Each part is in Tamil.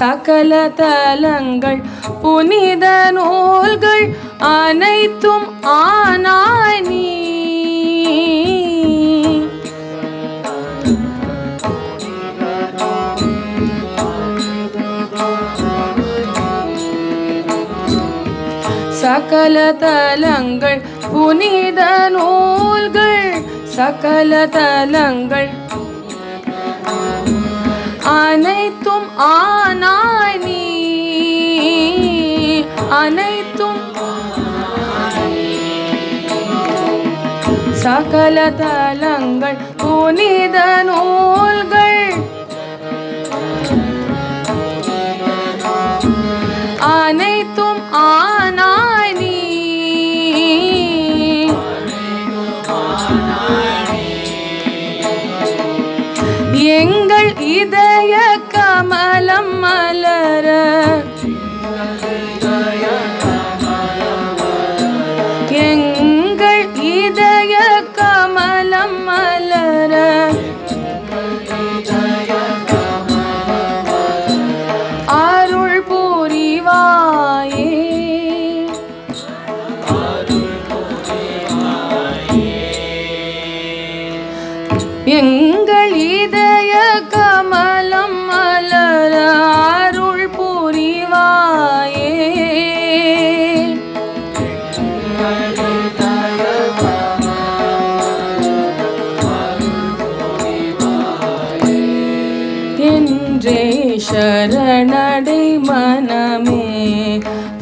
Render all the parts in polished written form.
சகல தலங்கள் புனித நூல்கள் அனைத்தும் ஆனாய் நீ. சகல தலங்கள் புனித நூல்கள் சகல தலங்கள் அனைத்தும் ஆனாய் நீ. அனைத்தும் சகல தலங்கள் புனித நூல்கள் அனைத்தும் ஆனாய் நீ. எங்கள் இதய கமலம் மலர எங்கள் இதய கமலம் மலர அருள் புரிவாயே. எங்கள் இதய கமலம் மலர அருள் புரிவாயே. என்றே சரணடை மனமே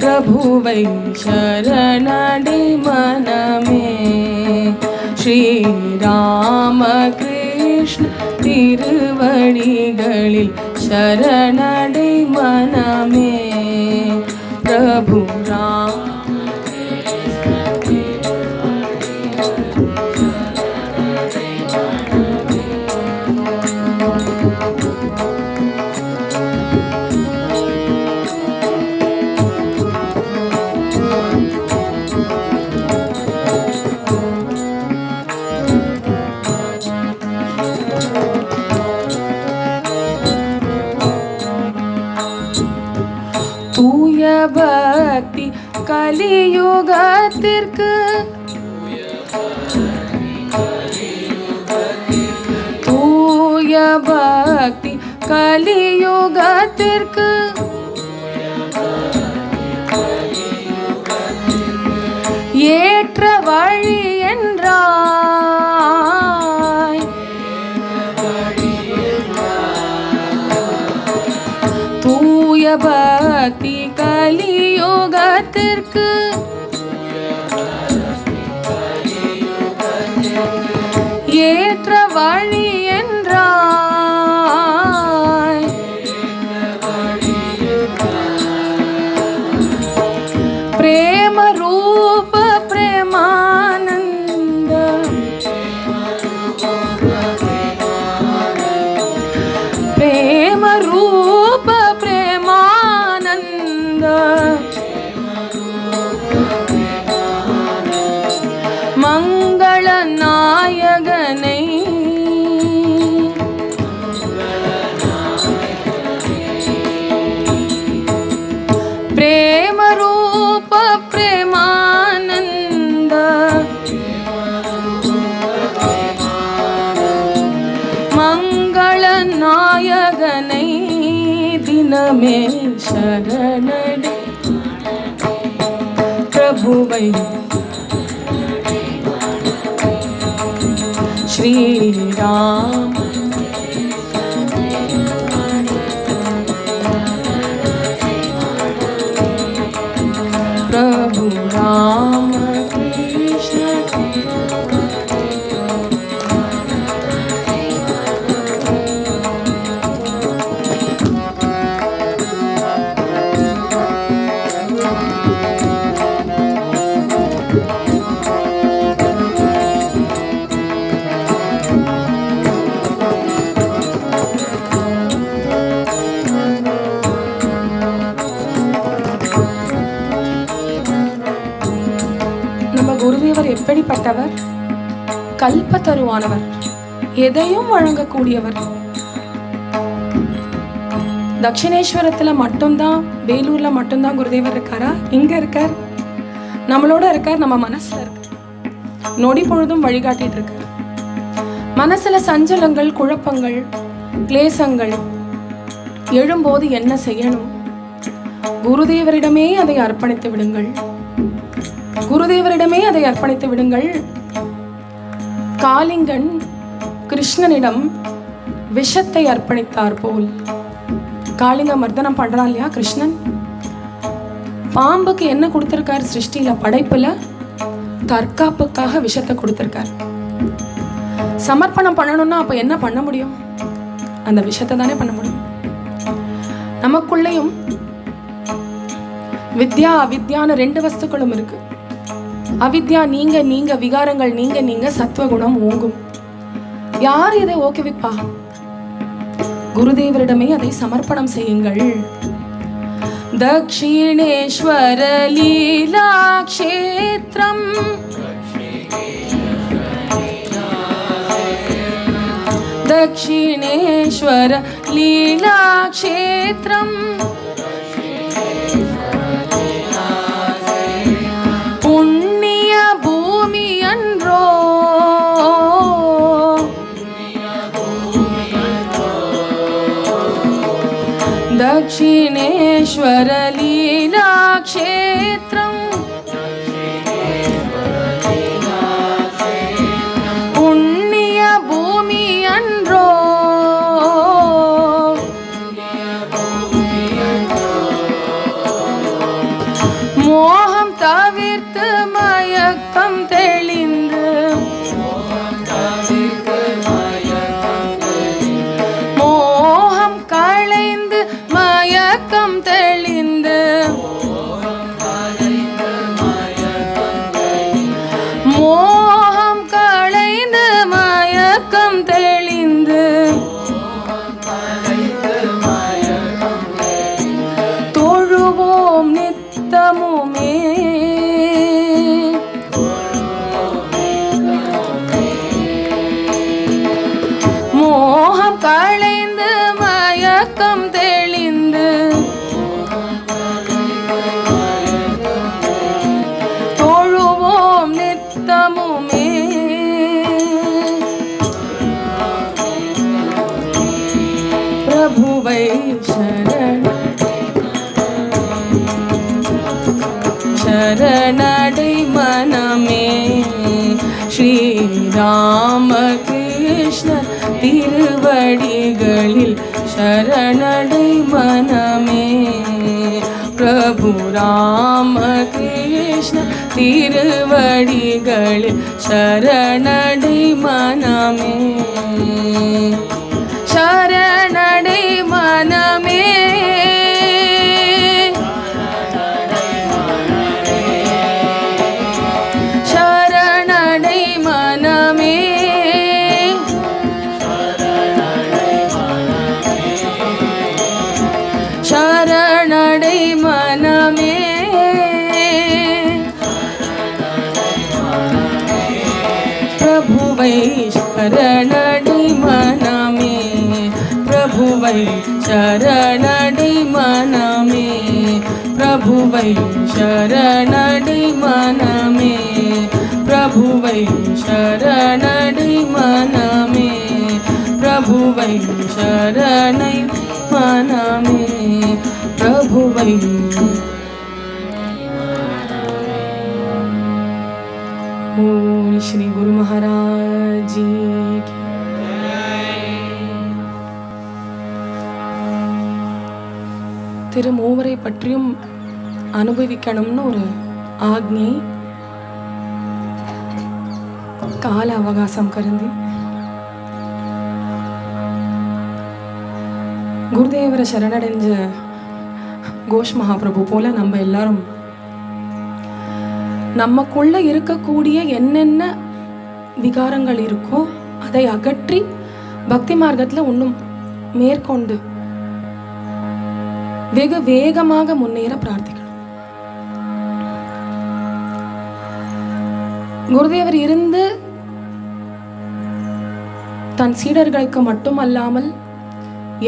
பிரபுவை சரணடை மனமே. ஸ்ரீராம கிருஷ்ண திருவடிகளில் சரணடை மனமே பிரபு ராம். தூய பக்தி கலியுகத்திற்கு தூய பக்தி கலியுகத்திற்கு ஏற்ற வழி என்றாய். தூய பக்தி கலியுகத்திற்கு ஏற்ற வழி என்றாய். பிரேம ரூப பிரேமானந்த பிரேம ரூப பிரேமானந்த மங்கள நாயகனை பிரேம ரூப பிரேமானந்த மங்கள நாயகனை தினமே சரணடை பிரபுவை ஸ்ரீராம். பிரபு ராம கிருஷ்ண குருதேவர் எப்படிப்பட்டவர்? கல்பத்தருவானவர், எதையும் வழங்கக்கூடியவர். தட்சிணேஸ்வரத்தில் மட்டும்தான், வேலூரில் மட்டும்தான் குருதேவர் இருக்காரா? இங்கே இருக்கார், நம்மளோட இருக்கார், நம்ம மனசில் இருக்கார், நொடி பொழுதும் வழிகாட்டிட்டு இருக்கார். மனசில் சஞ்சலங்கள், குழப்பங்கள், கிளேசங்கள் எழும்போது என்ன செய்யணும்? குருதேவரிடமே அதை அர்ப்பணித்து விடுங்கள். குருதேவரிடமே அதை அர்ப்பணித்து விடுங்கள். காளிங்கன் கிருஷ்ணனிடம் விஷத்தை அர்ப்பணித்தார் போல். காளிங்க மர்தனம் பண்றான் இல்லையா கிருஷ்ணன், பாம்புக்கு என்ன கொடுத்திருக்கார்? சிருஷ்டியில, படைப்புல தற்காப்புக்காக விஷத்தை கொடுத்திருக்கார். சமர்ப்பணம் பண்ணணும்னா அப்ப என்ன பண்ண முடியும்? அந்த விஷத்தை தானே பண்ண முடியும். நமக்குள்ளேயும் வித்யா அவித்யான ரெண்டு வஸ்துக்களும் இருக்கு. அவித்யா நீங்க நீங்க, விகாரங்கள் நீங்க நீங்க, சத்துவகுணம் ஓங்கும். யார் இதை ஊக்குவிப்பா? குருதேவரிடமே அதை சமர்ப்பணம் செய்யுங்கள். தக்ஷிணேஸ்வர லீலா க்ஷேத்ரம், தக்ஷிணேஸ்வர லீலா க்ஷேத்ரம், புண்ணிய பூமி அன்றோ, दक्षिणेश्वर लीला क्षेत्रम, पुण्य भूमि अन्रो, मोहम तविर्त्तु मयक्कम तेलिंदु, मोहम कளைந்து மயக்கம் தெளிந்து, மோகம் களைந்து மயக்கம் தெளிந்து, தொழுவோம் நித்தமுமே, மோகம் களைந்து மயக்கம் தெளிந்து, தொழுவோம் நித்தமுமே. பிரபுவை சரணடை மனமே, ஸ்ரீராம கிருஷ்ண திருவடிகளில் சரணடை மனமே, பிரபு ராம கிருஷ்ண திருவடிகளில் சரணடை மனமே, சரணடை மனமே, சரணடை மனமே, சரணடை மனமே, பிரபுவை சரணடை மனமே, பிரபுவை சரணடை மனமே, பிரபுவை சரணடை மனமே, பிரபுவை சரணடை மனமே, பிரபுவை சரணை மனமே, பிரபுவை. ஓம் ஸ்ரீ குரு மகாராஜ் ஜி கி. திருமூவரை பற்றியும் அனுபவிக்கணும்னு ஒரு ஆக்ஞை, கால அவகாசம் கருதி குருதேவரை சரணடைஞ்ச கோஷ் மகாபிரபு போல நம்ம எல்லாரும் நமக்குள்ள இருக்கக்கூடிய என்னென்ன விகாரங்கள் இருக்கோ அதை அகற்றி பக்தி மார்க்கத்துல இன்னும் மேற்கொண்டு வெகு வேகமாக முன்னேற பிரார்த்திக்கணும். குருதேவர் இருந்து தன் சீடர்களுக்கு மட்டுமல்லாமல்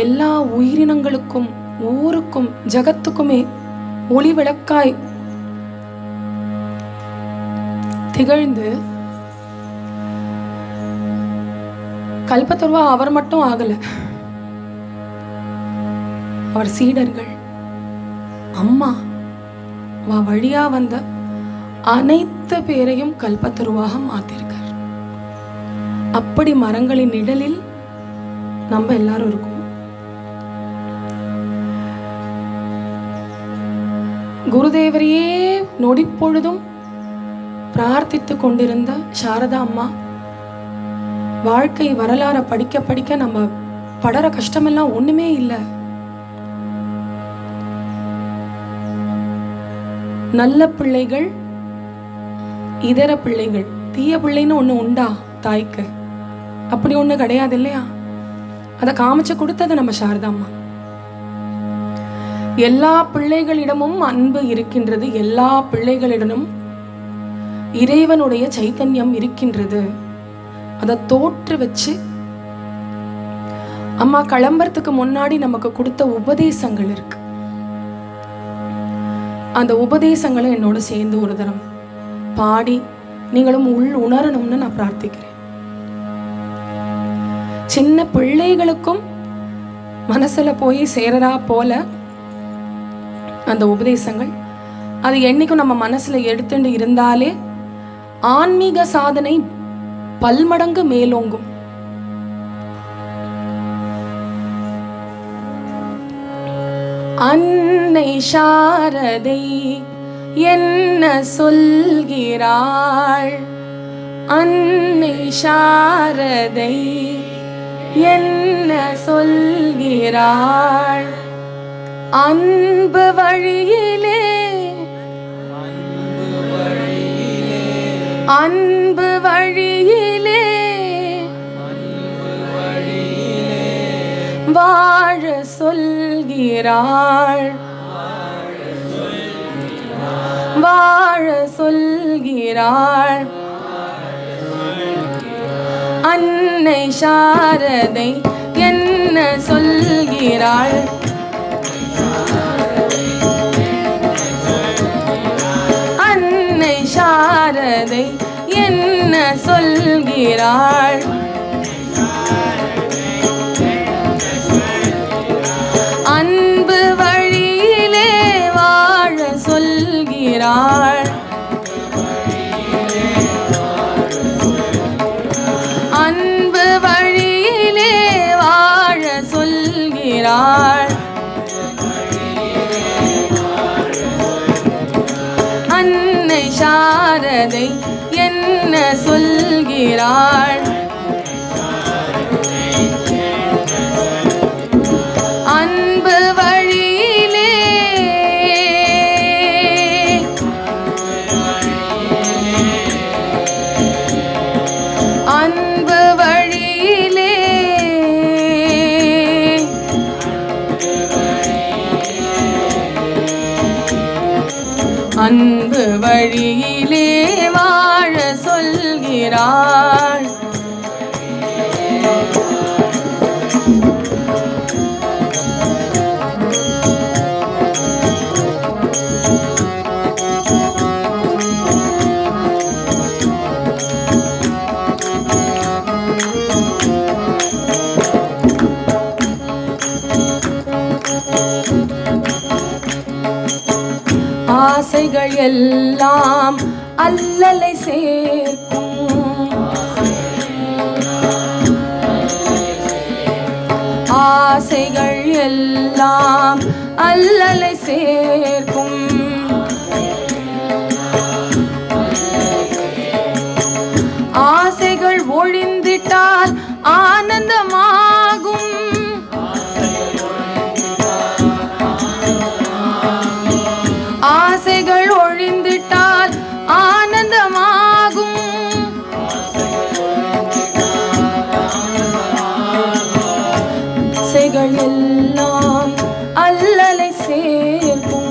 எல்லா உயிரினங்களுக்கும் ஊருக்கும் ஜகத்துக்குமே ஒளி விளக்காய் திகழ்ந்து கல்பத்தருவா அவர் மட்டும் ஆகல, அவர் சீடர்கள் அம்மா வழியா வந்த அனைத்து பேரையும் கல்பத்தருவாக மாத்திருக்கார். அப்படி மரங்களின் நிழலில் நம்ம எல்லாரும் இருக்கோம். குருதேவரையே நொடிப்பொழுதும் பிரார்த்தித்து கொண்டிருந்த சாரதா அம்மா வாழ்க்கை வரலாற படிக்க படிக்க நம்ம படுற கஷ்டமெல்லாம் ஒண்ணுமே இல்லை. நல்ல பிள்ளைகள், இதர பிள்ளைகள், தீய பிள்ளைன்னு ஒண்ணு உண்டா தாய்க்கு? அப்படி ஒண்ணு கிடையாது இல்லையா? அதை காமிச்சு கொடுத்தது நம்ம சாரதா அம்மா. எல்லா பிள்ளைகளிடமும் அன்பு இருக்கின்றது, எல்லா பிள்ளைகளிடமும் இறைவனுடைய சைத்தன்யம் இருக்கின்றது. அதை தோற்று வச்சு அம்மா கிளம்புறதுக்கு முன்னாடி நமக்கு கொடுத்த உபதேசங்கள் இருக்கு. அந்த உபதேசங்களை என்னோட சேர்ந்து ஒரு தரம் பாடி நீங்களும் உள் உணரணும்னு நான் பிரார்த்திக்கிறேன். சின்ன பிள்ளைகளுக்கும் மனசுல போய் சேரரா போல அந்த உபதேசங்கள், அது என்னைக்கும் நம்ம மனசுல எடுத்துட்டு இருந்தாலே ஆன்மீக சாதனை பல்மடங்கு மேலோங்கும். அன்னை சாரதை என்ன சொல்கிறாள், அன்னை சாரதை என்ன சொல்கிறாள், அன்பு வழியிலே அன்பு வழியிலே வாழ சொல்கிறாள், வாழ சொல்கிறாள். அன்னை சாரதை என்ன சொல்கிறாள், அன்னை சாரதை என்ன சொல்கிறாள், அன்பு வழியிலே வாழ சொல்கிறாள், அன்பு வழியிலே வாழ சொல்கிறாள். அன்னை சாரதை என்ன சொல்கிறாள், அன்பு வழியிலே அன்பு வழியிலே அன்பு வழியிலே வாழ சொல்கிறாள். ஆசைகள் எல்லாம் அல்லலை சேர்க்கும், ஆசைகள் எல்லாம் அல்லலை சேர்க்கும், ஆசைகள் ஒழிந்திட்டால் ஆனந்தமாகும், ஆசைகள் ஒழிந்திட்டால் ஆனந்தமாகும், ஆசைகள் எல்லாம் அல்லலை சேர்க்கும்.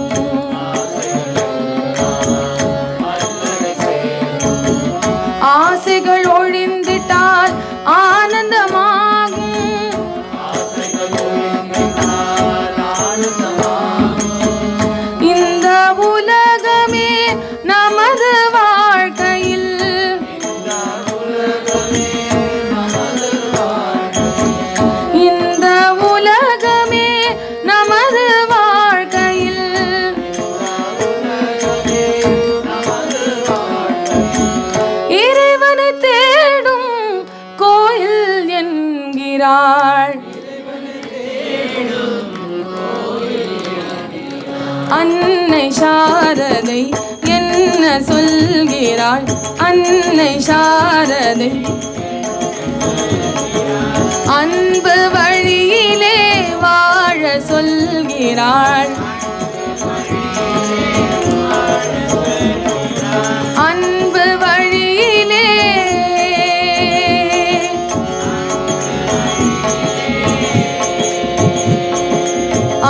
சாரதை அன்பு வழியிலே வாழ சொல்கிறாள். அன்பு வழியிலே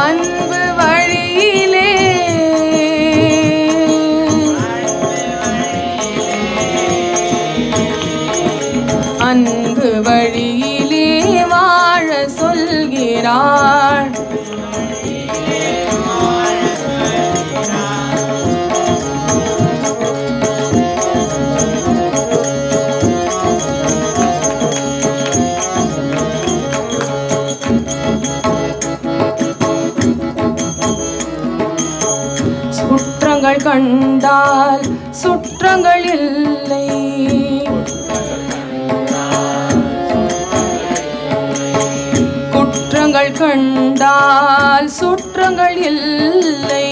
அன்பு வழியிலே அன்பு வழியிலே வாழ சொல்கிறாள். குற்றங்கள் கண்டால் சுற்றங்கள் இல்லை. குற்றங்கள் கண்டால் சுற்றங்கள் இல்லை.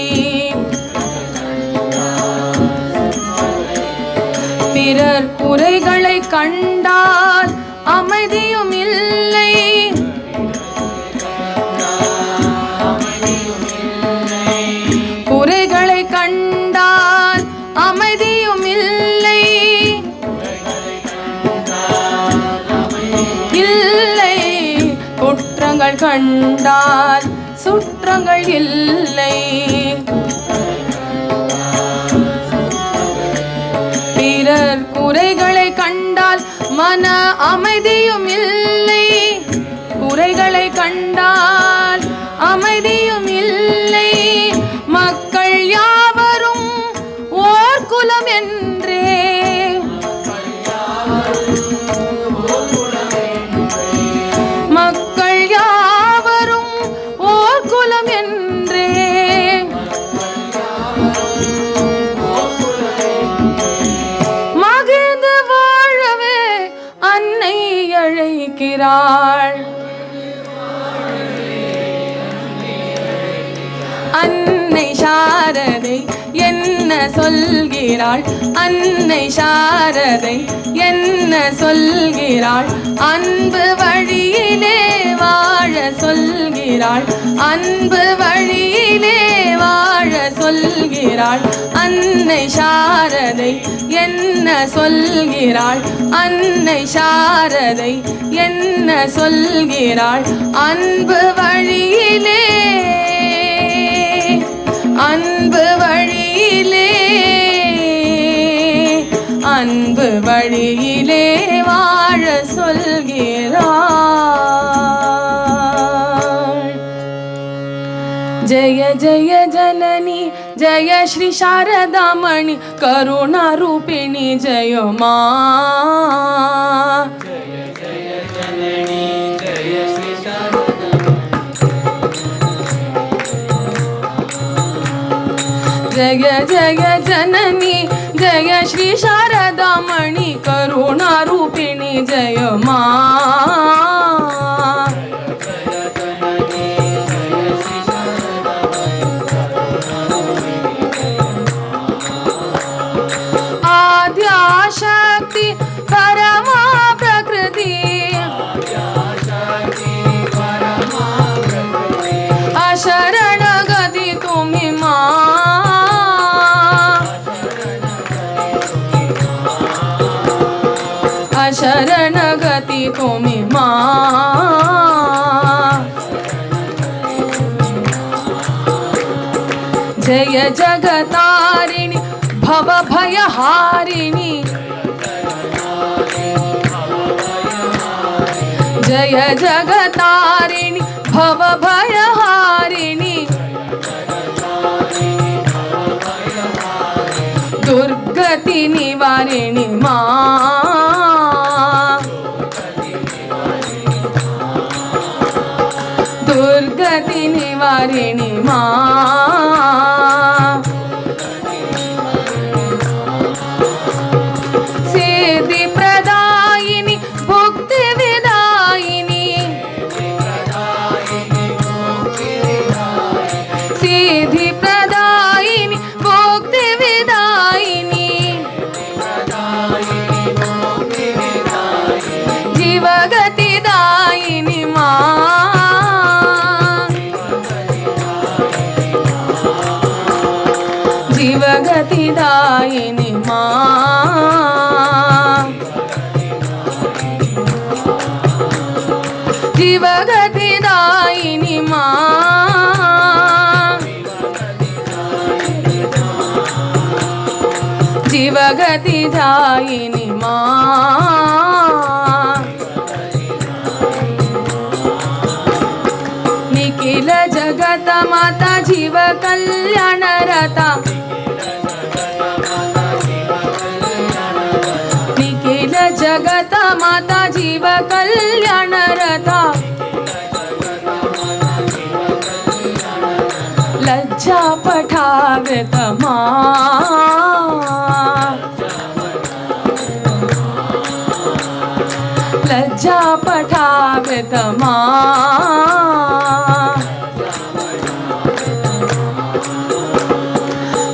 பிறர் குறைகளை கண்டால் அமைதியும் இல்லை. குறைகளை கண்டால் அமைதியும் இல்லை. இல்லை குற்றங்கள் கண்டால் சுற்றங்கள் இல்லை. பிறர் குறைகளை கண்டால் மன அமைதியும் இல்லை. குறைகளை கண்டால் அமைதியும் இல்லை. மக்கள் யாவரும் ஓர் குலம் என்றே மக்கள் யாவரும் ஓர் குலம் என்றே மகிழ்ந்து வாழவே அன்னை அழைக்கிறாள். அன்னை சாரதை என்ன சொல்கிறாள். அன்னை சாரதை என்ன சொல்கிறாள். அன்பு வழியிலே வாழ சொல்கிறாள். அன்பு வழியிலே வாழ சொல்கிறாள். அன்னை சாரதை என்ன சொல்கிறாள். அன்னை சாரதை என்ன சொல்கிறாள். அன்பு வழியிலே அன்பு வழியிலே அன்பு வழியிலே வாழ சொல்கிறாள். ஜய ஜய ஜனனி ஜய ஸ்ரீ சாரதாமணி கருணா ரூபிணி ஜய மா. जय जय जननी जय श्री शारदामणि करुणा रूपिणी जय मां. आद्याशक्ति परमा प्रकृति अशरण गति तुम्ही मां. शरण गति तुम्ही मां. जय जगतारिणी भव भयहारिणी. जय जगतारिणी भव भयहारिणी. दुर्गति निवारिणी मां. दुर्गति निवारिणी मां. सिद्धि प्रदायिनी भुक्ति विदायिनी. सिद्धि प्रदायिनी भुक्ति विदायिनी. दायिनी माँ, जीव गति दायिनी माँ, जीव गति दायिनी माँ, निखिल जगत माता जीव कल्याण रता, निखिल जगत माता जीव कल्याण रता, लज्जा पठावित माँ, लज्जा पठावित माँ,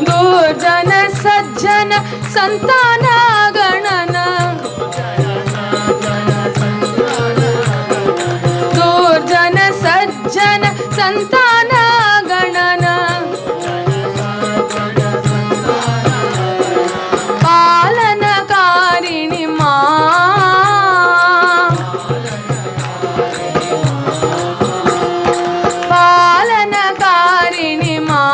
दुर्जन सज्जन संतान गणन, दुर्जन सज्जन संतान गणन, पालनकारिणी माँ, पालनकारिणी माँ,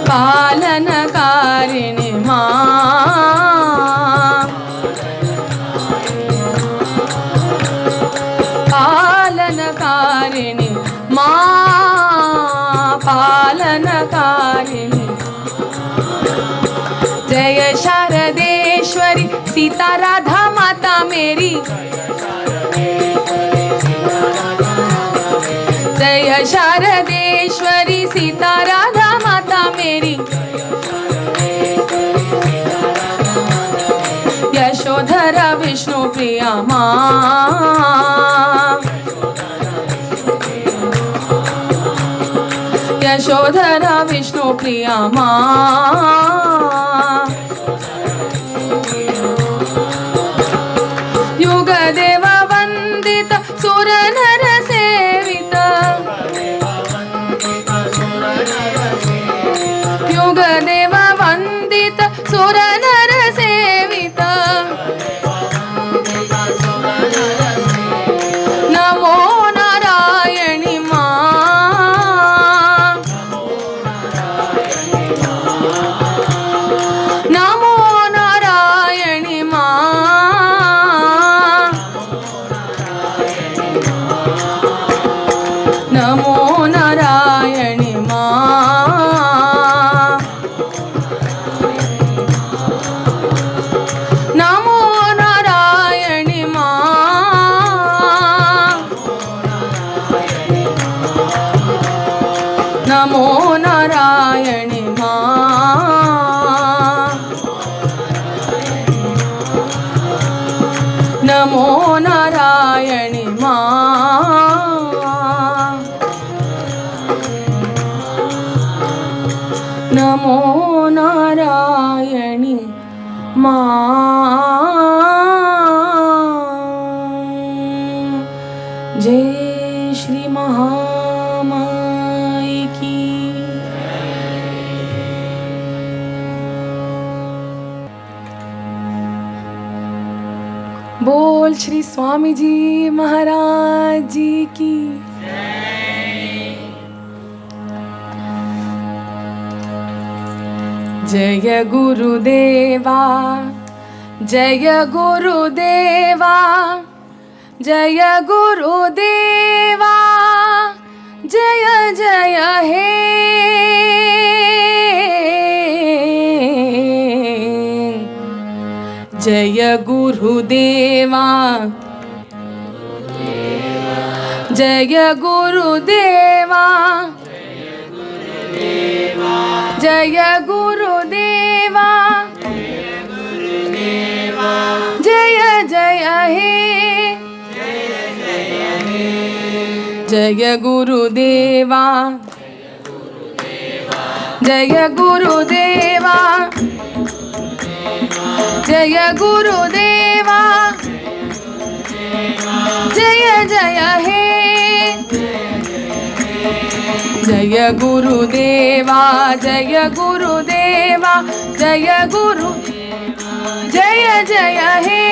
पालनकारिणी माँ, पालनकारिणी माँ, पालनकारिणी। जय शारदेश्वरी सीता राधा माता मेरी, जय शारदेश्वरी सीता राधा माता मेरी, यशोधरा विष्णु प्रिया माँ, यशोधरा विष्णु प्रिया माँ, युग देव वंदित सुर नर सेवित, युग देव वंदित सुर नर सेवित, नमो नारायणी माँ, नमो नारायणी माँ, नमो नारायणी माँ, नमो नारायणी माँ, नमो नारायणी माँ, नमो नारायणी माँ, नमो नारायणी माँ। जय श्री महामाई की। बोल श्री स्वामी जी महाराज जी की। जय गुरुदेवा, जय गुरुदेवा, जय गुरुदेवा, जय जय हे। जय गुरुदेवा, जय गुरुदेवा, जय गुरुदेवा, जय जय हे। जय गुरुदेवा, जय गुरुदेवा, जय गुरुदेवा, जय जय हे। जय गुरुदेवा जय गुरुदेवा जय गुरु जय जय हे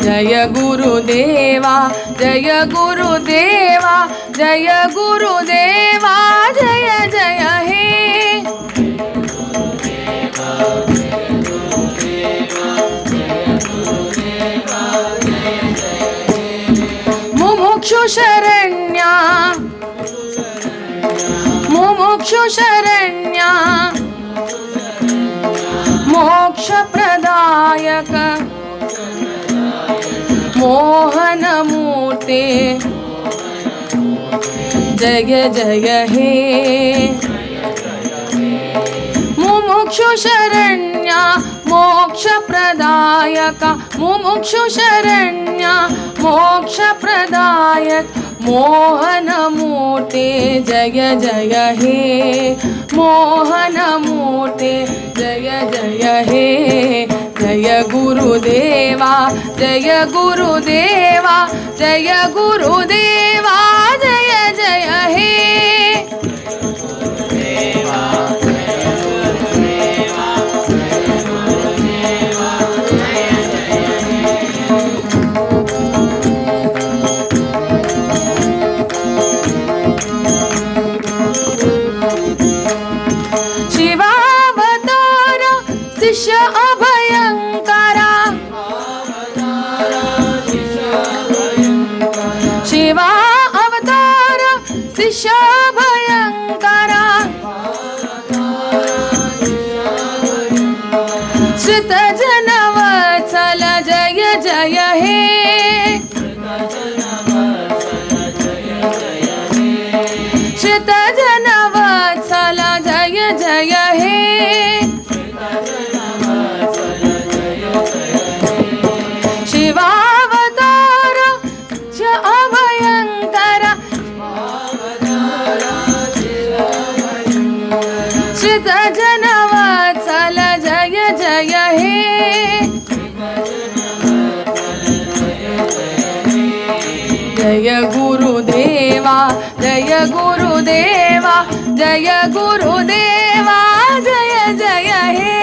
जय गुरुदेवा जय गुरुदेवा जय गुरुदेवा जय जय हे मुमुक्षु शरण्या मुमुक्षु शरण्या मोक्ष प्रदायक मोहन मूर्ते जय जय हे मुमुक्षु शरण्या मोक्ष प्रदायक मुमुक्षु शरण्या मोक्ष प्रदायक मोहन मूर्ते जय जय हे मोहन मूर्ते जय जय हे जय गुरुदेवा जय गुरुदेवा जय गुरुदेवा जय जय हे शिवावतार शिष्य अभयंकरा शिवा अवतार शिष्य भयंकरा श्रुत जनवत्सल जय जय हे श्रुत जनवत्सल जय जय हे शिवावतार च अभयंकर श्रित जनवत्सल जय जय हे जय गुरुदेवा जय गुरुदेवा जय गुरुदेवा जय जय हे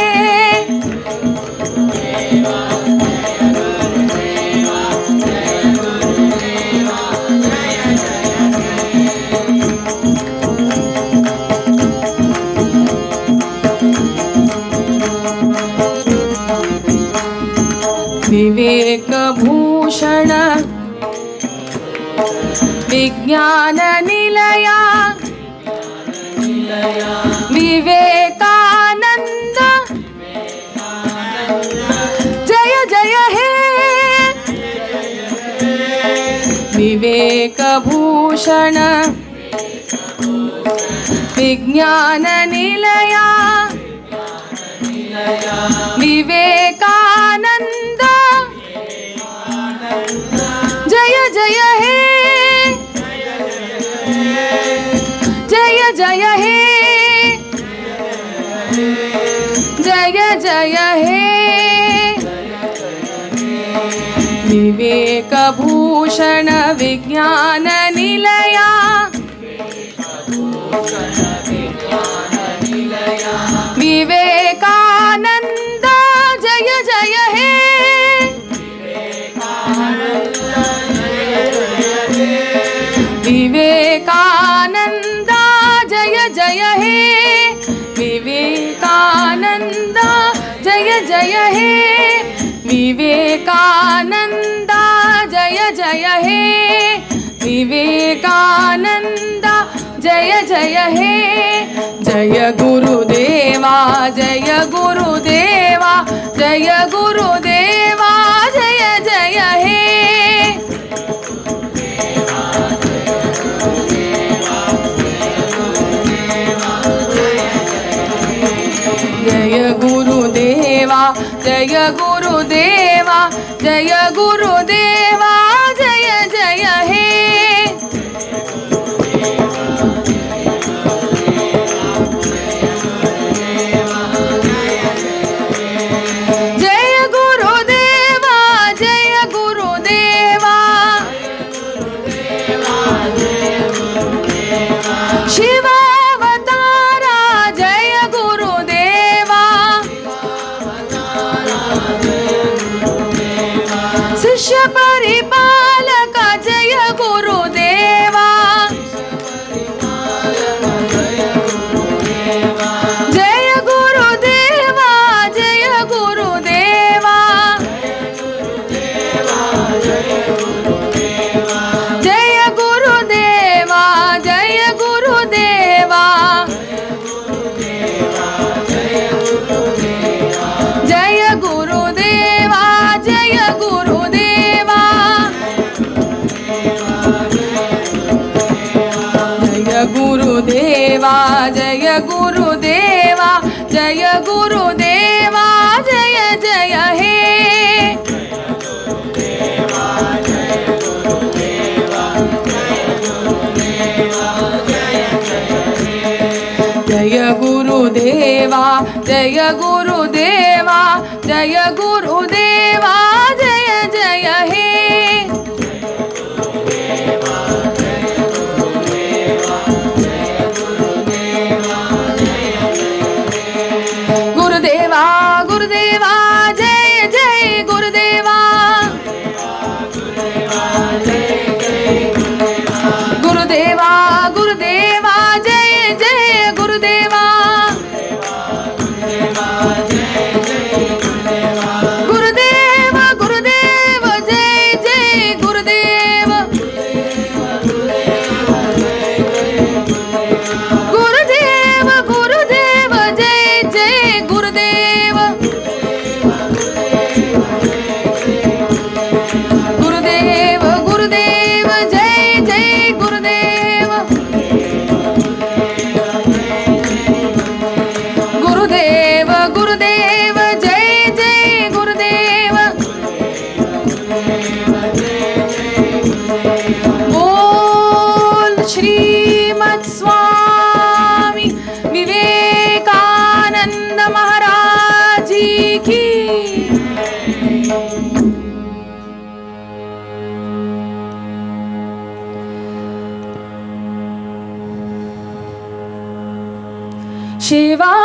विवेक भूषण विज्ञान निलया विवेकानंद जय जय हे विवेक भूषण विज्ञान निलया विवेकानंद जय जय हे जय जय हे जय जय हे विवेक भूषण विज्ञान निलया विवेकानंद जय जय हे विवेकानंद जय जय हे विवेकानंद जय जय हे विवेकानंद जय जय हे विवेकानंद जय जय हे जय गुरुदेवा जय गुरुदेवा जय गुरुदेवा जय जय हे जय गुरुदेवा जय गुरुदेवा जय गुरुदेवा जय जय हे जय गुरुदेवा जय गुरुदेवा जय जय हे जय गुरुदेवा जय गुरुदेवा जय गुरुदेवा जय जय हे गुरुदेवा गुरुदेवा जय जय गुरुदेवा गुरुदेवा गुरुदेवा जय जय गुरुदेवा गुरुदेव गुरुदेव जय जय गुरुदेव गुरुदेव गुरुदेव जय जय गुरुदेव गुरुदेव गुरुदेव जय जय गुरुदेव गुरुदेव गुरुदेव जय जय गुरुदेव बोल श्रीमद् स्वामी विवेकानंद महाराज जी की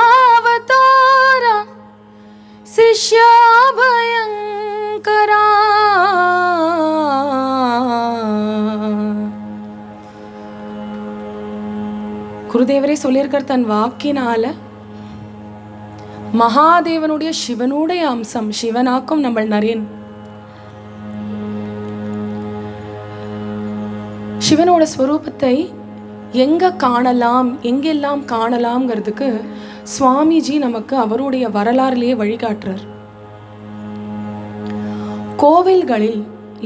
शिवावतारा शिष्य भयंकरा குருதேவரே சொல்லியிருக்கார் தன் வாக்கினால மகாதேவனுடைய சிவனுடைய அம்சம் சிவனாக்கும் நம்ம நரேன் சிவனோட ஸ்வரூபத்தை எங்க காணலாம் எங்கெல்லாம் காணலாம்ங்கிறதுக்கு சுவாமிஜி நமக்கு அவருடைய வரலாறுலேயே வழிகாட்டுறார். கோவில்களில்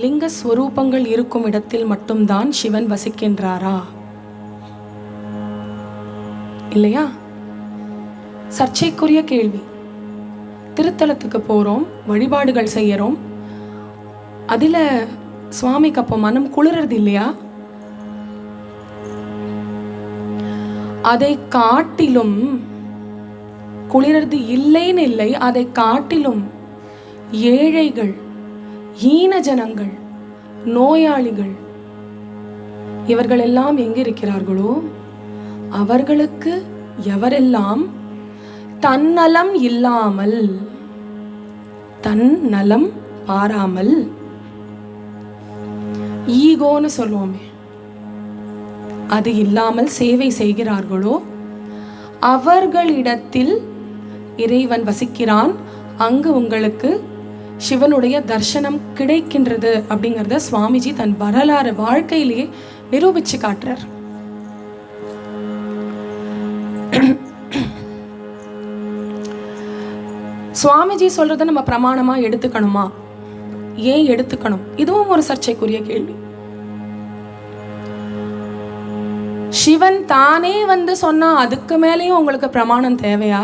லிங்க ஸ்வரூபங்கள் இருக்கும் இடத்தில் மட்டும்தான் சிவன் வசிக்கின்றாரா இல்லையா? சர்ச்சைக்குரிய கேள்வி. திருத்தலத்துக்கு போறோம், வழிபாடுகள் செய்யறோம், அதில் சுவாமிக்கு அப்போ மனம் குளிர்றது இல்லையா? அதை காட்டிலும் குளிர்றது இல்லைன்னு இல்லை, அதை காட்டிலும் ஏழைகள், ஈன ஜனங்கள், நோயாளிகள் இவர்கள் எல்லாம் எங்க இருக்கிறார்களோ அவர்களுக்கு எவரெல்லாம் தன்னலம் இல்லாமல், தன் நலம் பாராமல், ஈகோன்னு சொல்லுவோமே அது இல்லாமல் சேவை செய்கிறார்களோ அவர்களிடத்தில் இறைவன் வசிக்கிறான். அங்கு உங்களுக்கு சிவனுடைய தர்சனம் கிடைக்கின்றது அப்படிங்கிறத சுவாமிஜி தன் வரலாறு வாழ்க்கையிலேயே நிரூபிச்சு காட்டுறார். சுவாமிஜி சொல்றதை நம்ம பிரமாணமா எடுத்துக்கணுமா? ஏன் எடுத்துக்கணும்? இதுவும் ஒரு சர்ச்சைக்குரிய கேள்வி. சிவன் தானே வந்து சொன்னா அதுக்கு மேலேயும் உங்களுக்கு பிரமாணம் தேவையா?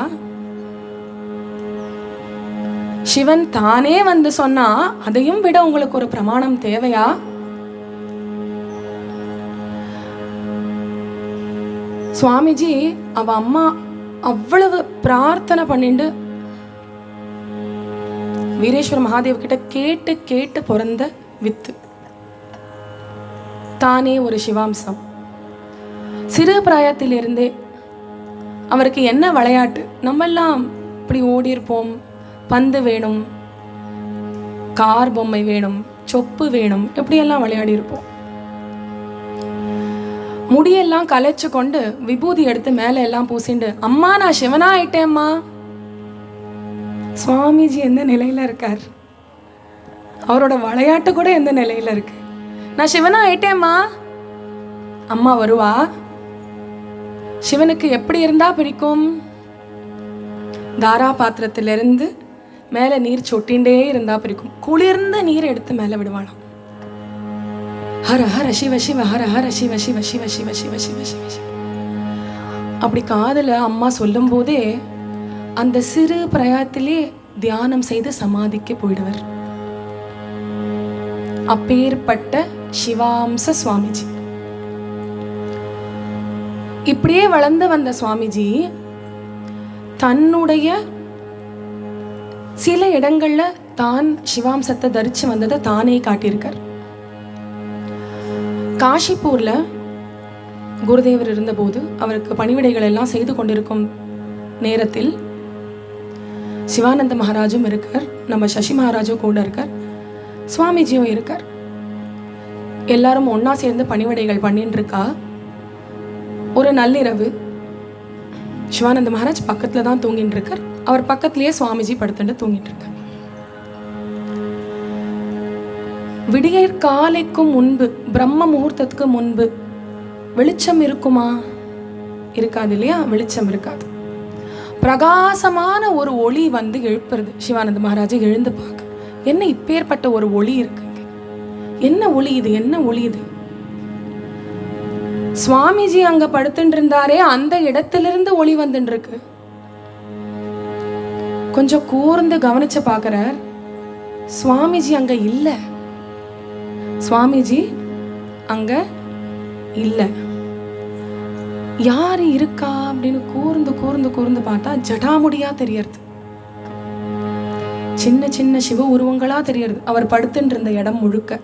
சிவன் தானே வந்து சொன்னா அதையும் விட உங்களுக்கு ஒரு பிரமாணம் தேவையா? சுவாமிஜி அவ அம்மா அவ்வளவு பிரார்த்தனை பண்ணிட்டு வீரேஸ்வர மகாதேவ் கிட்ட கேட்டு கேட்டு பிறந்த வித்து தானே ஒரு சிவாம்சம். சிறு பிராயத்திலிருந்தே அவருக்கு என்ன விளையாட்டு, நம்மெல்லாம் இப்படி ஓடி இருப்போம், பந்து வேணும், கார் பொம்மை வேணும், சொப்பு வேணும், எப்படியெல்லாம் விளையாடி இருப்போம். முடியெல்லாம் கலைச்சு கொண்டு விபூதி எடுத்து மேலே எல்லாம் பூசிண்டு, அம்மா நான் சிவனா ஆயிட்டேம்மா. சுவாமிஜி எந்த நிலையில இருக்கார்? அவரோட விளையாட்டு கூட எந்த நிலையில இருக்கு? நான் சிவனா ஆயிட்டேம்மா. அம்மா வருவா. சிவனுக்கு எப்படி இருந்தா பிடிக்கும்? தாரா பாத்திரத்திலிருந்து மேலே நீர் சொட்டின்றே இருந்தா பிடிக்கும். குளிர்ந்த நீரை எடுத்து மேலே விடுவாளாம். ஹர ஹர சிவ சிவ ஹர ஹர சிவ சிவ சிவ சிவ சிவ சிவ சிவ சிவ. அப்படி காதில் அம்மா சொல்லும் போதே அந்த சிறு பிரயாத்திலே தியானம் செய்து சமாதிக்கு போயிடுவர். அப்பேற்பட்ட சிவாம்ச சுவாமிஜி. இப்படியே வளர்ந்து வந்த சுவாமிஜி தன்னுடைய சில இடங்கள்ல தான் சிவாம்சத்தை தரிச்சு வந்ததை தானே காட்டியிருக்கார். காஷிப்பூர்ல குருதேவர் இருந்தபோது அவருக்கு பணிவிடைகள் எல்லாம் செய்து கொண்டிருக்கும் நேரத்தில் சிவானந்த மகாராஜும் இருக்கார், நம்ம சசி மகாராஜும் கூட இருக்கார், சுவாமிஜியும் இருக்கார். எல்லாரும் ஒன்னா சேர்ந்து பணிவிடைகள் பண்ணிட்டு இருக்கா. ஒரு நள்ளிரவு சிவானந்த மகாராஜ் பக்கத்துல தான் தூங்கிட்டு இருக்கார். அவர் பக்கத்திலேயே சுவாமிஜி படுத்துட்டு தூங்கிட்டு இருக்கார். விடியற் காலைக்கும் முன்பு, பிரம்ம முகூர்த்தத்துக்கு முன்பு வெளிச்சம் இருக்குமா? இருக்காது இல்லையா? வெளிச்சம் இருக்காது. பிரகாசமான ஒரு ஒளி வந்து எழுப்புறது. சிவானந்த மகாராஜ் எழுந்து பார்க்க, என்ன இப்பேற்பட்ட ஒரு ஒளி இருக்கு, என்ன ஒளி இது, என்ன ஒளி இது? சுவாமிஜி அங்க படுத்துட்டு இருந்தாரே அந்த இடத்திலிருந்து ஒளி வந்துட்டு இருக்கு. கொஞ்சம் கூர்ந்து கவனிச்சு பார்க்கிறார். சுவாமிஜி அங்க இல்ல, சுவாமிஜி அங்க இல்ல. யாரு இருக்கா அப்படின்னு கூர்ந்து கூர்ந்து கூர்ந்து பார்த்தா ஜடாமுடியா தெரியறது, சின்ன சின்ன சிவ உருவங்களா தெரியறது. அவர் படுத்துட்டு இருந்த இடம் முழுக்க.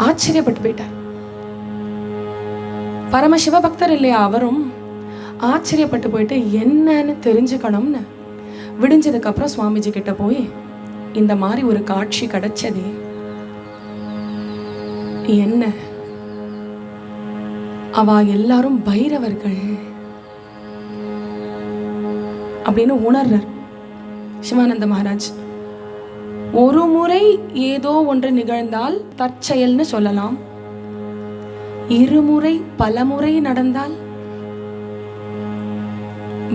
ஆச்சரியப்பட்டு போயிட்டார். பரமசிவ பக்தர் இல்லையா அவரும்? ஆச்சரியப்பட்டு போயிட்டு என்னன்னு தெரிஞ்சுக்கணும்னு விடிஞ்சதுக்கு அப்புறம் சுவாமிஜி கிட்ட போய், இந்த மாதிரி ஒரு காட்சி கிடைச்சதே, என்ன? அவ எல்லாரும் பைரவர்கள் அப்படின்னு உணர்றார் சிவானந்த மகாராஜ். ஒரு முறை ஏதோ ஒன்று நிகழ்ந்தால் தற்செயல்னு சொல்லலாம், இருமுறை பலமுறை நடந்தால்?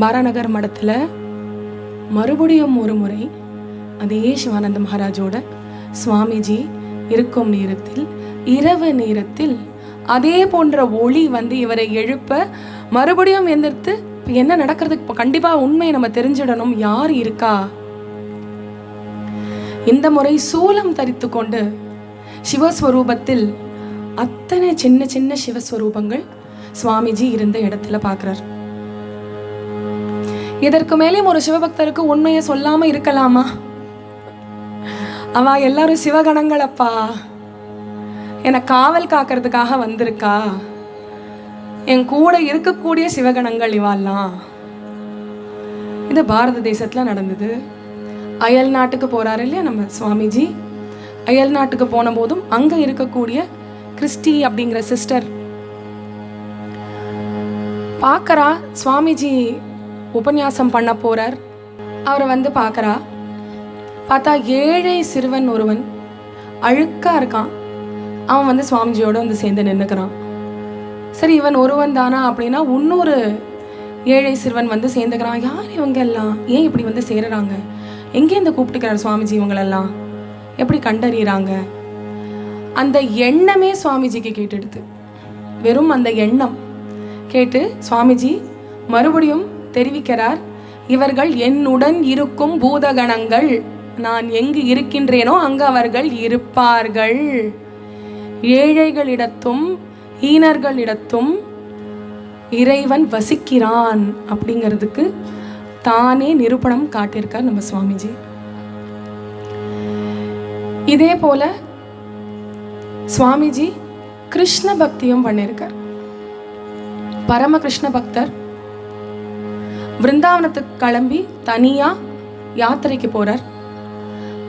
பாராநகர் மடத்துல மறுபடியும் ஒரு முறை அதே சிவானந்த மகாராஜோட சுவாமிஜி இருக்கும் நேரத்தில், இரவு நேரத்தில் அதே போன்ற ஒளி வந்து இவரை எழுப்ப, மறுபடியும் எந்திர்த்து என்ன நடக்கிறது, கண்டிப்பா உண்மையை நம்ம தெரிஞ்சிடணும், யார் இருக்கா? இந்த முறை சூலம் தரித்து கொண்டு சிவஸ்வரூபத்தில் அத்தனை சின்ன சின்ன சிவஸ்வரூபங்கள் சுவாமிஜி இருந்த இடத்துல பார்க்கிறார். இதற்கு மேலேயும் ஒரு சிவபக்தருக்கு உண்மையை சொல்லாம இருக்கலாமா? அவ எல்லாரும் சிவகணங்களப்பா, என்னை காவல் காக்கிறதுக்காக வந்திருக்கா, என் கூட இருக்கக்கூடிய சிவகணங்கள் இவாலாம். இது பாரத தேசத்துல நடந்தது. அயல் நாட்டுக்கு போறாரு இல்லையா நம்ம சுவாமிஜி, அயல் நாட்டுக்கு போன போதும் அங்க இருக்கக்கூடிய கிறிஸ்டி அப்படிங்கிற சிஸ்டர் பார்க்கறா, சுவாமிஜி உபன்யாசம் பண்ண போறார். அவரை வந்து பார்க்கறா. பார்த்தா ஏழை சிறுவன் ஒருவன் அழுக்கா இருக்கான். அவன் வந்து சுவாமிஜியோட வந்து சேர்ந்து நின்றுக்கிறான். சரி, இவன் ஒருவன் தானா அப்படின்னா இன்னொரு ஏழை சிறுவன் வந்து சேர்ந்துக்கிறான். யார் இவங்க எல்லாம், ஏன் இப்படி வந்து சேருறாங்க, எங்கேருந்து கூப்பிட்டுக்கிறார் சுவாமிஜி இவங்களெல்லாம், எப்படி கண்டறியறாங்க? அந்த எண்ணமே சுவாமிஜிக்கு கேட்டுடுது. வெறும் அந்த எண்ணம் கேட்டு சுவாமிஜி மறுபடியும் தெரிவிக்கிறார், இவர்கள் என்னுடன் இருக்கும் பூதகணங்கள், நான் எங்கு இருக்கின்றேனோ அங்கு அவர்கள் இருப்பார்கள். ஏழைகளிடத்தும் ஈனர்களிடத்தும் இறைவன் வசிக்கிறான் அப்படிங்கிறதுக்கு தானே நிரூபணம் காட்டியிருக்கார் நம்ம சுவாமிஜி. இதே போல சுவாமிஜி கிருஷ்ண பக்தியும் பண்ணியிருக்கார். பரம கிருஷ்ண பக்தர். விருந்தாவனத்துக்கு கிளம்பி தனியா யாத்திரைக்கு போறார்.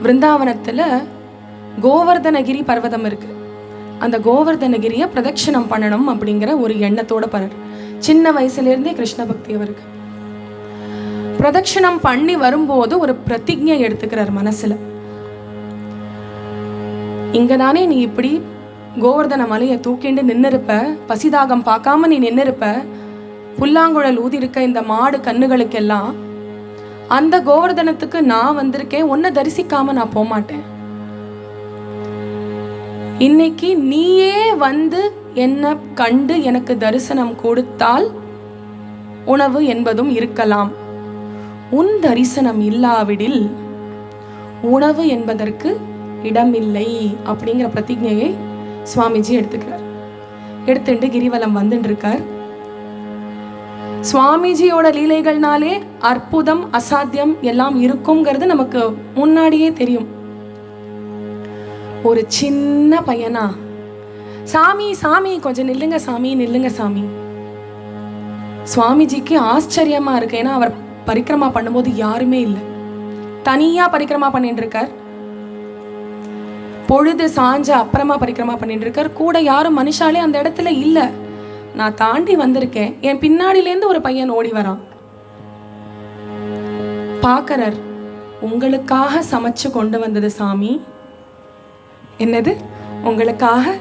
விருந்தாவனத்துல கோவர்தனகிரி பர்வதம் இருக்கு. அந்த கோவர்தனகிரியை பிரதட்சணம் பண்ணணும் அப்படிங்கிற ஒரு எண்ணத்தோட போறார். சின்ன வயசுல இருந்தே கிருஷ்ண பக்தி அவருக்கு. பிரதட்சணம் பண்ணி வரும்போது ஒரு பிரதிஜை எடுத்துக்கிறார் மனசுல. இங்கதானே நீ இப்படி கோவர்தன மலையை தூக்கிண்டு நின்று இருப்ப, பசிதாகம் பார்க்காம நீ நின்று இருப்ப, புல்லாங்குழல் ஊதி இருக்க இந்த மாடு கண்ணுகளுக்கெல்லாம், அந்த கோவர்தனத்துக்கு நான் வந்திருக்கேன், உன்னை தரிசிக்காம நான் போகமாட்டேன். இன்னைக்கு நீயே வந்து என்ன கண்டு எனக்கு தரிசனம் கொடுத்தால் உணவு என்பதும் இருக்கலாம். உன் தரிசனம் இல்லாவிடில் உணவு என்பதற்கு இடமில்லை அப்படிங்கிற பிரதிஜையை சுவாமிஜி எடுத்துக்கிறார். எடுத்துட்டு கிரிவலம் வந்துட்டு இருக்கார். சுவாமிஜியோட லீலைகள்னாலே அற்புதம் அசாத்தியம் எல்லாம் இருக்குங்கிறது நமக்கு முன்னாடியே தெரியும். ஒரு சின்ன பையனா, சாமி சாமி கொஞ்சம் நில்லுங்க சாமி நில்லுங்க சாமி. சுவாமிஜிக்கு ஆச்சரியமா இருக்கு. ஏன்னா அவர் பரிக்கிரமா பண்ணும்போது யாருமே இல்லை, தனியா பரிக்கிரமா பண்ணிட்டு இருக்கார். பொழுது சாஞ்ச அப்புறமா பரிக்கிரமா பண்ணிட்டு இருக்கார். கூட யாரும் மனுஷாலே அந்த இடத்துல இல்லை. நான் தாண்டி வந்திருக்கேன். என் பின்னாடிலேருந்து ஒரு பையன் ஓடி வரான். பாக்கறர், உங்களுக்காக சமைச்சு கொண்டு வந்தது சாமி. என்னது? உங்களுக்காக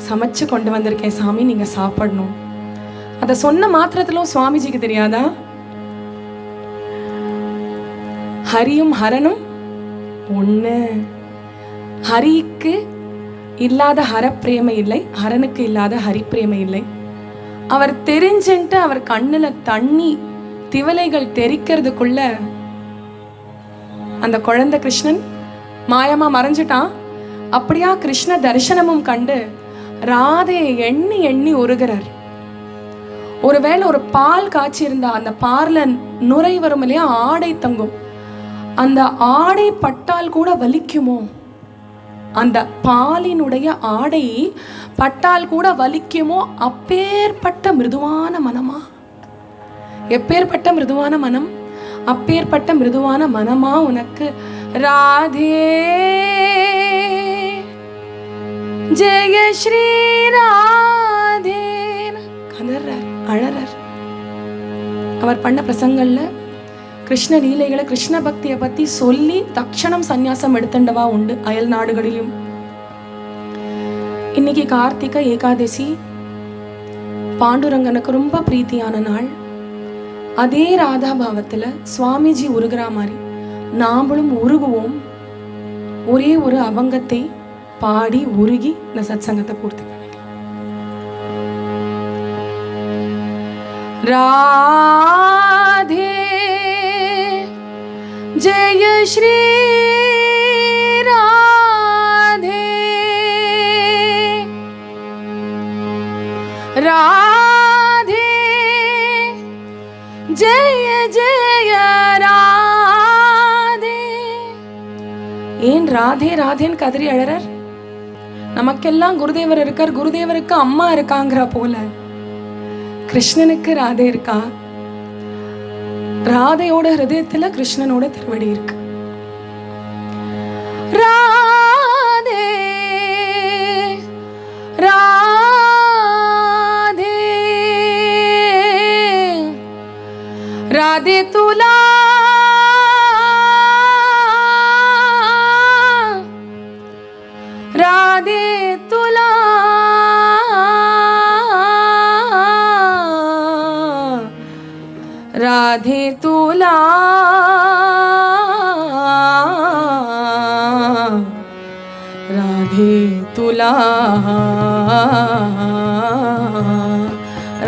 சமைச்சு கொண்டு வந்திருக்கேன் சாமி, நீங்க சாப்பிடணும். அதை சொன்ன மாத்திரத்திலும் சுவாமிஜிக்கு தெரியாதா? ஹரியும் ஹரனும் ஒண்ணு. ஹரிக்கு இல்லாத ஹரப்பிரேமை இல்லை, ஹரனுக்கு இல்லாத ஹரிப்பிரேமை இல்லை. அவர் தெரிஞ்சுட்டு அவர் கண்ணுல தண்ணி திவலைகள் தெரிக்கிறதுக்குள்ள அந்த குழந்தை கிருஷ்ணன் மாயமா மறைஞ்சிட்டான். அப்படியா கிருஷ்ண தரிசனமும் கண்டு ராதையை எண்ணி எண்ணி உருகிறார். ஒருவேளை ஒரு பால் காய்ச்சி இருந்தா அந்த பார்ல நுரை வரும் இல்லையா, ஆடை தங்கும். அந்த ஆடை பட்டால் கூட வலிக்குமோ? அந்த பாலினுடைய ஆடை பட்டால் கூட வலிக்குமோ? அப்பேற்பட்ட மிருதுவான மனமா, எப்பேற்பட்ட மிருதுவான மனம், அப்பேற்பட்ட மிருதுவான மனமா உனக்கு. ராதே ஜெய ஸ்ரீ ராதே கதறார், அழறார். அவர் பண்ண பிரசங்கள்ல கிருஷ்ண லீலைகளை, கிருஷ்ண பக்தியை பத்தி சொல்லி தக்ஷணம் சந்நியாசம் எடுத்துண்டவா உண்டு அயல் நாடுகளிலும். இன்னைக்கு கார்த்திகை ஏகாதசி, பாண்டுரங்கனுக்கு ரொம்ப பிரீத்தியான நாள். அதே ராதா பாவத்துல சுவாமிஜி உருகிற மாதிரி நாமளும் உருகுவோம். ஒரே ஒரு அபங்கத்தை பாடி உருகி இந்த சத் சங்கத்தை பூர்த்தி பண்ணிக்கலாம். ராதே ஜெய ஸ்ரீ ராதே, ராதே ஜெய ஜெய ராதே. ஏன் ராதே ராதேன்னு கதறி அழறார்? நமக்கெல்லாம் குருதேவர் இருக்கார், குருதேவருக்கு அம்மா இருக்காங்கிற போல கிருஷ்ணனுக்கு ராதே இருக்கா. ராதையோட ஹிருதயத்துல கிருஷ்ணனோட திருவடி இருக்கு. ராதே ராதே ராதே துலா ராதே துலா राधे तुला राधे तुला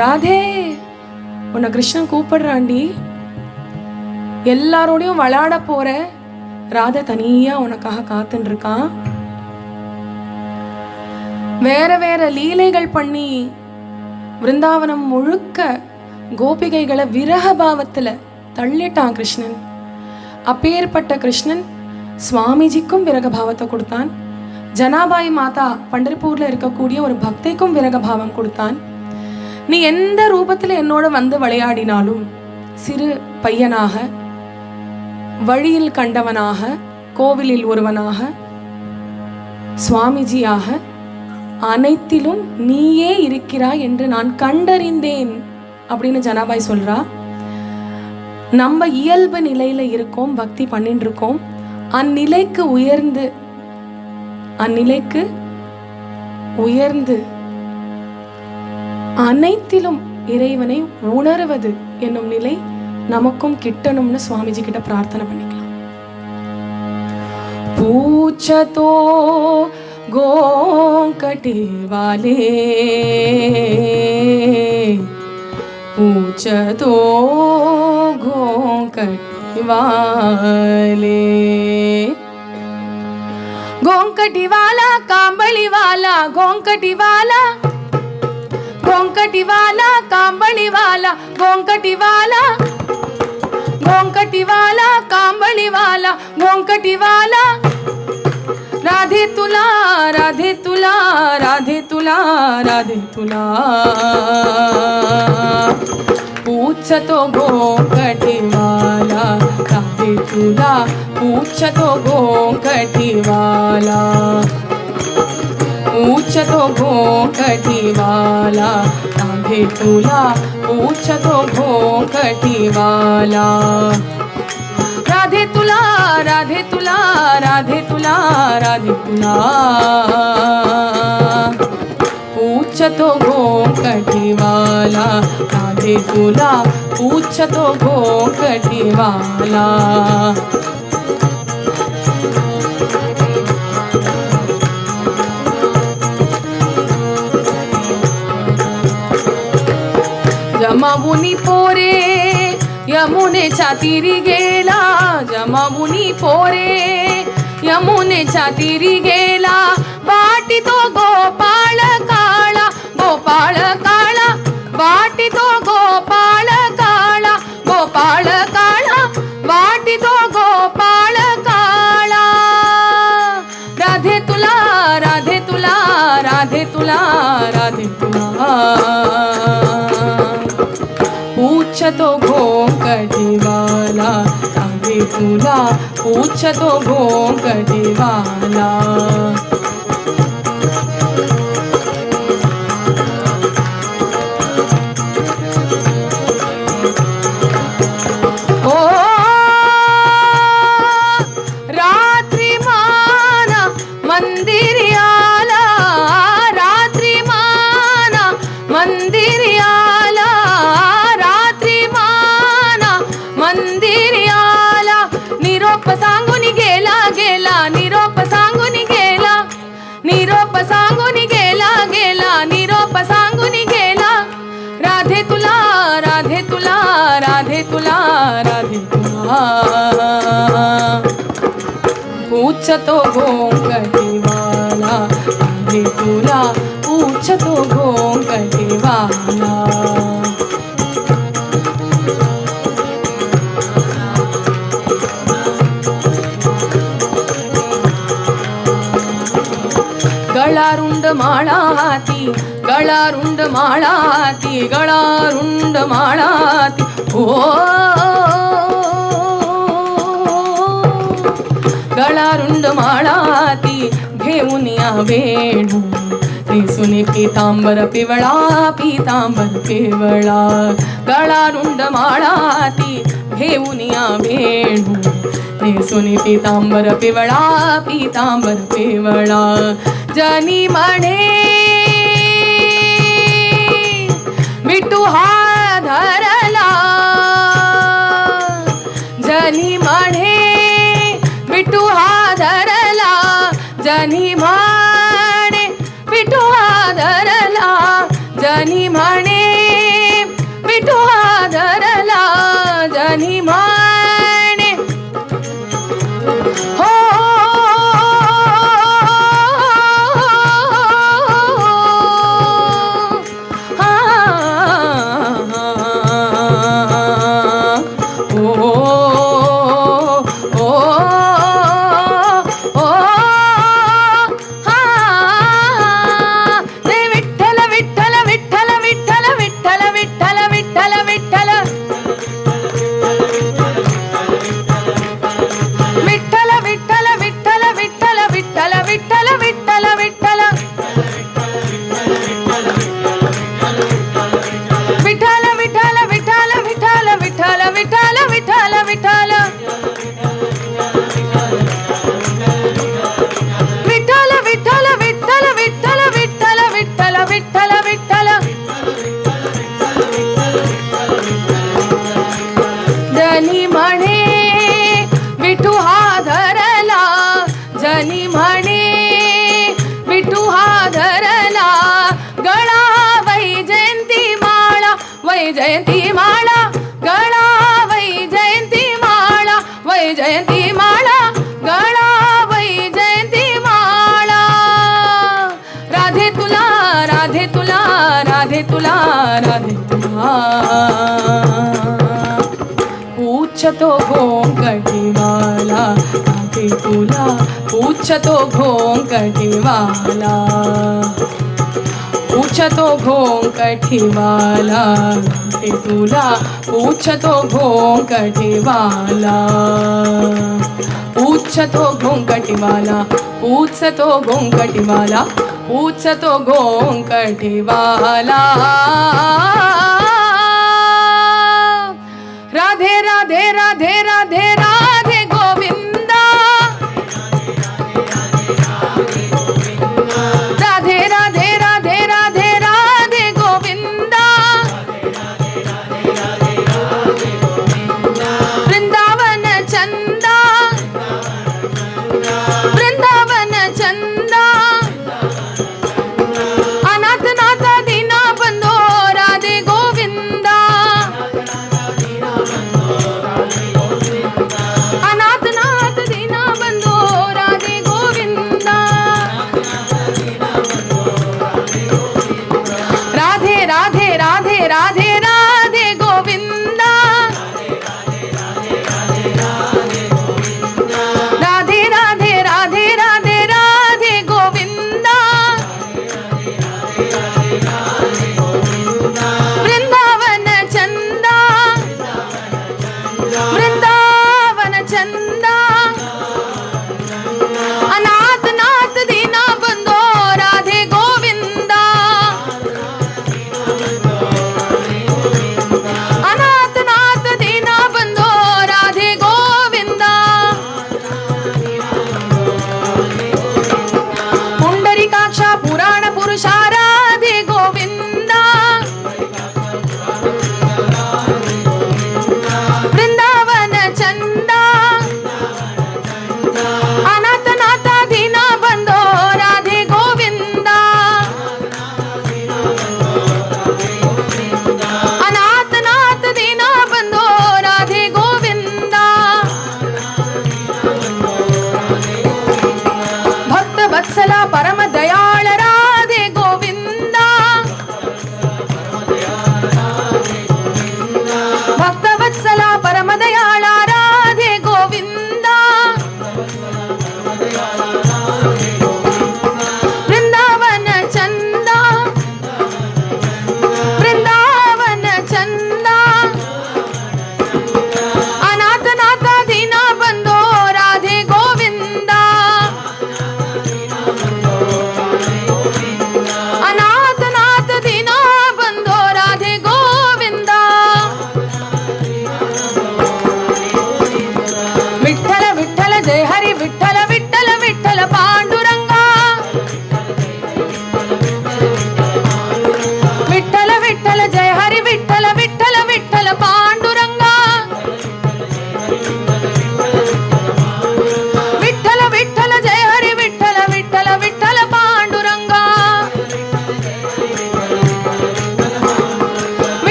ராதே உன்னை கிருஷ்ணன் கூப்பிடுறாண்டி. எல்லாரோடையும் விளையாட போற ராதை தனியா உனக்காக காத்துட்டு இருக்கான். வேற வேற லீலைகள் பண்ணி விருந்தாவனம் முழுக்க கோபிகைகளை விரக பாவத்துல தள்ளிட்டான் கிருஷ்ணன். அப்பேற்பட்ட கிருஷ்ணன் சுவாமிஜிக்கும் விரக பாவத்தை கொடுத்தான். ஜனாபாய் மாதா பண்டரிப்பூர்ல இருக்கக்கூடிய ஒரு பக்தைக்கும் விரக பாவம் கொடுத்தான். நீ எந்த ரூபத்துல என்னோட வந்து விளையாடினாலும், சிறு பையனாக, வழியில் கண்டவனாக, கோவிலில் ஒருவனாக, சுவாமிஜியாக, அனைத்திலும் நீயே இருக்கிறாய் என்று நான் கண்டறிந்தேன் அப்படின்னு ஜனாபாய் சொல்றா. நம்ம இயல்பு நிலையில இருக்கோம், பக்தி பண்ணிட்டு இருக்கோம். அந்நிலைக்கு உயர்ந்து அனைத்திலும் இறைவனை உணர்வது என்னும் நிலை நமக்கும் கிட்டணும்னு சுவாமிஜி கிட்ட பிரார்த்தனை பண்ணிக்கலாம். பூச்சதோ கோங்கட்டி வாலே पूछतो घोंकटी वाले, घोंकटी वाला कांबळी वाला, घोंकटी वाला, घोंकटी वाला कांबळी वाला, घोंकटी वाला, घोंकटी वाला कांबळी वाला, घोंकटी वाला, राधे तुला, राधे तुला, राधे तुला, राधे तुला, पूछतो घोंकटी वाला, राधे तुला, पूछतो घोंकटी वाला, पूछतो घोंकटी वाला, राधे तुला, पूछतो घोंकटी वाला, राधे तुला, राधे तुला, राधे तुला, राधे तुला, पूछतो घोंकटी वाला, राधे तुला, पूछतो घोंकटी वाला, जमावुनी पोरे यमुनेच्या तीरी गेला, जमावुनी पोरे यमुनेच्या तीरी गेला, वाटी तो गोपाळ काळा, गोपाळ काळा, वाटी तो गोपाळ काळा, गोपाळ काळा, वाटी तो गोपाळ काळा, राधे तुला, राधे तुला, राधे तुला, राधे तुला, पूछतो घोंकटी वाला, राधे तुला, पूछतो घोंकटी वाला, ओ रात्री माना मंदिरी आला, रात्री माना मंदिरी आला, मंदिरी आला, निरोप सांगून गेला, गेला, निरोप सांगून गेला, निरोप सांगून गेला, गेला, निरोप सांगून गेला, राधे तुला, राधे तुला, राधे तुला, राधे तुला, पूछतो घोंकटी वाला, राधे तुला, पूछतो घोंकटी वाला, गळारुंड माळा हाती, गळारुंड माळा हाती, गळारुंड माळा हाती, हो गळारुंड माळा हाती, घेऊन या वेणू, नेसुनी पीतांबर पिवळा, पीतांबर पिवळा, गळारुंड माळा हाती, घेऊन या वेणू, नेसुनी पीतांबर पिवळा, पीतांबर पिवळा, जनी म्हणे विठू हा धरला, जनी म्हणे विठू हा धरला, जनी म्हणे विठू हा धरला, जनी म्हणे विठू हा धरला, जनी म्हणे हो विठ्ठल विठ्ठल विठ्ठल विठ्ठल वैजयंती माळा गळा वैजयंती माळा वैजयंती माळा गळा वैजयंती माळा राधे तुला राधे तुला राधे तुला राधे तुला पूछतो घोंकटीवाला राधे तुला पूछतो घोंकटीवाला पूछतो घोंकटीवाला राधे तुला पूछतो घोंकटीवाला पूछतो घोंकटीवाला पूछतो घोंकटीवाला पूछतो घोंकटीवाला राधे राधे राधे राधे राधे गोविंदा राधे राधे राधे राधे राधे गोविंदा वृंदावन चंदा वृंदावन चंदा अनाथ नाथ दीना बंधो राधे गोविंदा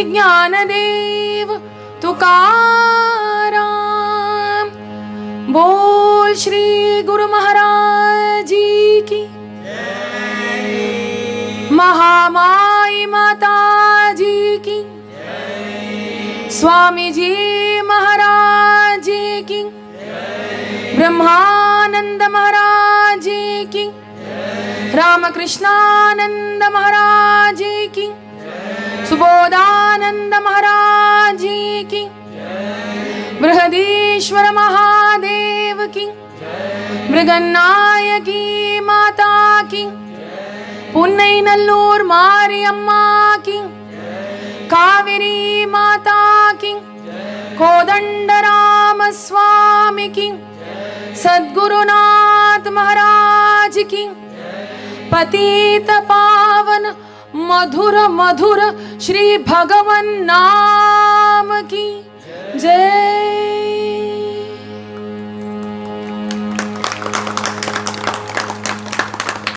ज्ञानदेव तुकाराम। बोल श्री गुरु महाराज जी की। महामाई माता जी की। स्वामी जी महाराज जी की। ब्रह्मानंद महाराज जी की। रामकृष्णानंद महाराज जी की। सुबोधानंद महाराज जी की। बृहदीश्वर महादेव की। मृगन्नायकी माता की। पुन्नैनल्लूर मारियम्मा की। कावेरी माता की। कोदंडराम स्वामी की। सद्गुरुनाथ महाराज की। पतित पावन मधुर मधुर श्री भगवन नाम